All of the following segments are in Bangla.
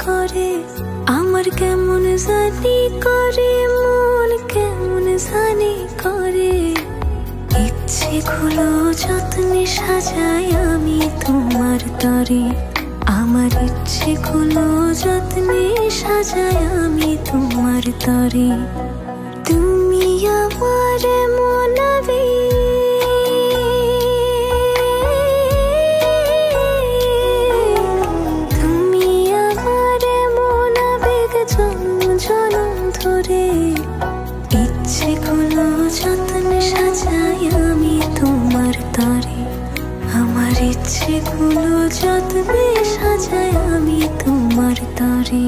করে আমার কেমন জানি করে মন কেমন জানি করে ইচ্ছেগুলো যত্নে সাজাই আমি তোমার তরে আমার ইচ্ছেগুলো যত্নে সাজাই আমি তোমার তরে তুমি আমার মনাবে তুমি আমার মনাবেগ জনম জনম ধরে ইচ্ছেগুলো যত্নে সাজাই আমি তোমার তরে আমার ইচ্ছেগুলো যত্নে সাজাই আমি তোমার তরে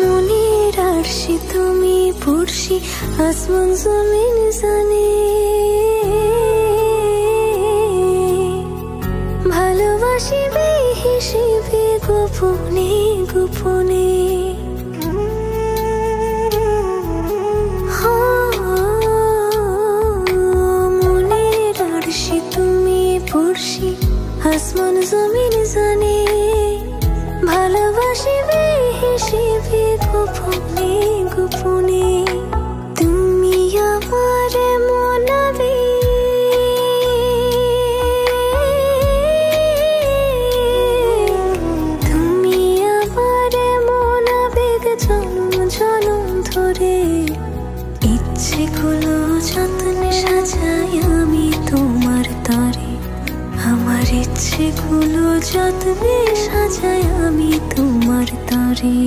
মনের আরশি তুমি পড়শি আসমান জমিন জানে ভালোবাসি বেহিসেবে গোপনে গোপনে মনের আরশি তুমি পড়শি আসমান জমিন জানে ভালোবাসি বেহিসেবে গোপনে গোপনে তুমি আমার মনাবে তুমি আমার মনাবেগ জনম জনম ধরে ইচ্ছেগুলো যত্নে সাজাই আমি তোমার তরে আমার ইচ্ছেগুলো যত্নে সাজাই আমি তোমার তরে